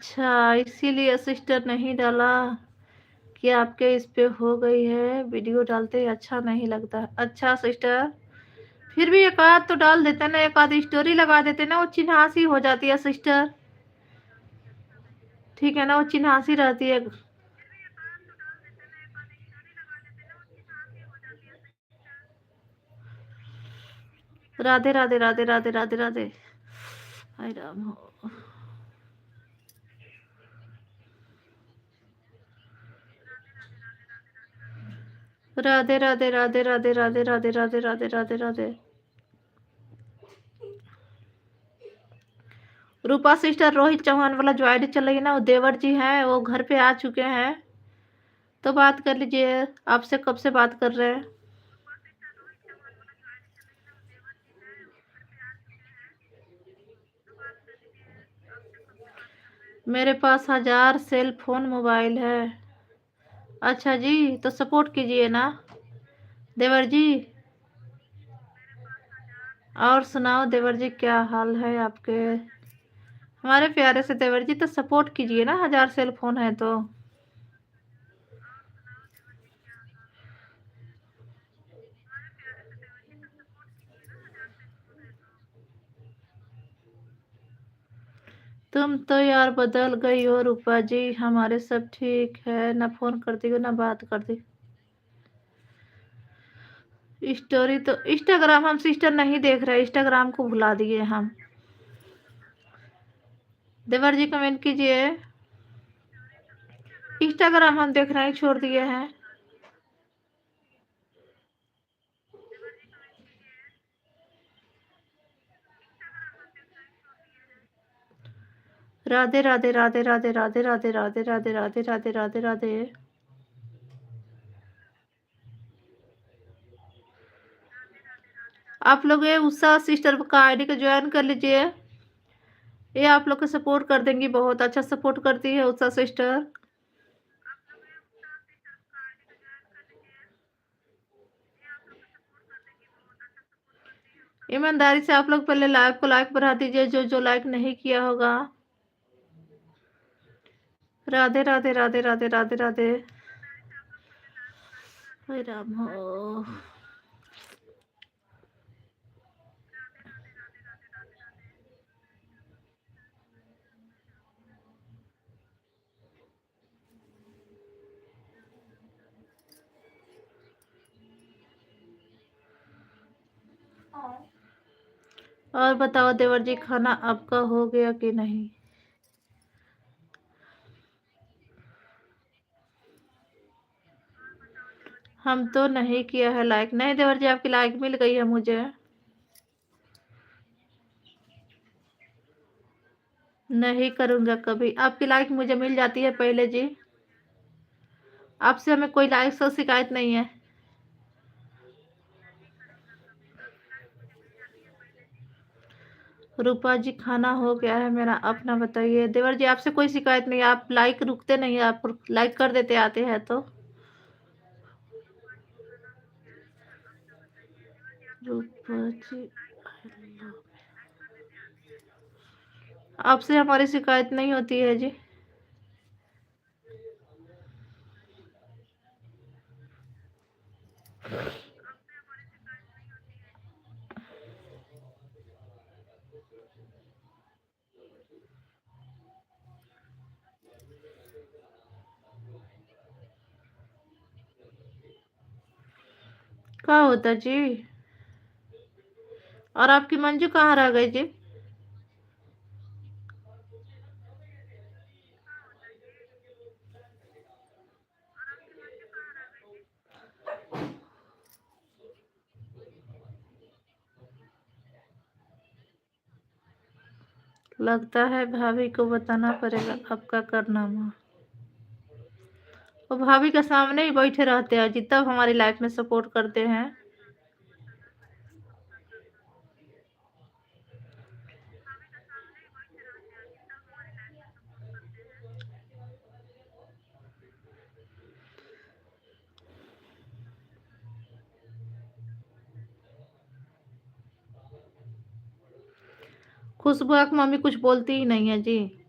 अच्छा, इसीलिए सिस्टर नहीं डाला कि आपके इस पे हो गई है, वीडियो डालते ही अच्छा नहीं लगता। अच्छा सिस्टर, फिर भी एक आध तो डाल देते ना, एक आध स्टोरी लगा देते ना, वो चिन्हासी हो जाती है सिस्टर। ठीक है ना, वो चिन्हासी रहती है। राधे राधे राधे राधे राधे राधे। हाय राम हो। राधे राधे राधे राधे राधे राधे राधे राधे राधे राधे। रूपा सिस्टर, रोहित चौहान वाला जो आईडी चल रही है ना, वो देवर जी हैं, वो घर पे आ चुके हैं। तो बात कर लीजिए, आपसे कब से बात कर रहे हैं। मेरे पास 1000 सेल फोन मोबाइल है। अच्छा जी, तो सपोर्ट कीजिए ना देवर जी। और सुनाओ देवर जी, क्या हाल है आपके। हमारे प्यारे से देवर जी, तो सपोर्ट कीजिए ना, 1000 सेल फोन है तो। तुम तो यार बदल गई हो रूपा जी, हमारे सब ठीक है, ना फोन करती हो ना बात करती। स्टोरी तो इंस्टाग्राम हम सिस्टर नहीं देख रहे, इंस्टाग्राम को भुला दिए हम। देवर जी कमेंट कीजिए। इंस्टाग्राम हम देख रहे हैं, छोड़ दिए हैं। राधे राधे राधे राधे राधे राधे राधे राधे राधे राधे राधे राधे। आप लोग ये उषा सिस्टर का आईडी को ज्वाइन कर लीजिए। ये आप लोग को सपोर्ट कर देंगी, बहुत अच्छा सपोर्ट करती है उषा सिस्टर। ईमानदारी से आप लोग पहले लाइव को लाइक बढ़ा दीजिए, जो जो लाइक नहीं किया होगा। राधे राधे राधे राधे राधे राधे। हे राम हो। और बताओ देवर जी, खाना आपका हो गया कि नहीं। हम तो नहीं किया है लाइक। नहीं देवर जी, आपकी लाइक मिल गई है मुझे। नहीं करूंगा कभी, आपकी लाइक मुझे मिल जाती है पहले जी। आपसे हमें कोई लाइक से शिकायत नहीं है। रूपा जी, खाना हो गया है मेरा, अपना बताइए। देवर जी, आपसे कोई शिकायत नहीं, आप लाइक रुकते नहीं, आप लाइक कर देते आते हैं तो। रूपा जी, आपसे हमारी शिकायत नहीं होती है जी। क्या होता जी। और आपकी मंजू कहाँ रह गई जी। लगता है भाभी को बताना पड़ेगा आपका कारनामा। वो भाभी के सामने ही बैठे रहते हैं जी, तब हमारी लाइफ में सपोर्ट करते हैं। खुशबू की मम्मी कुछ बोलती ही नहीं है जी।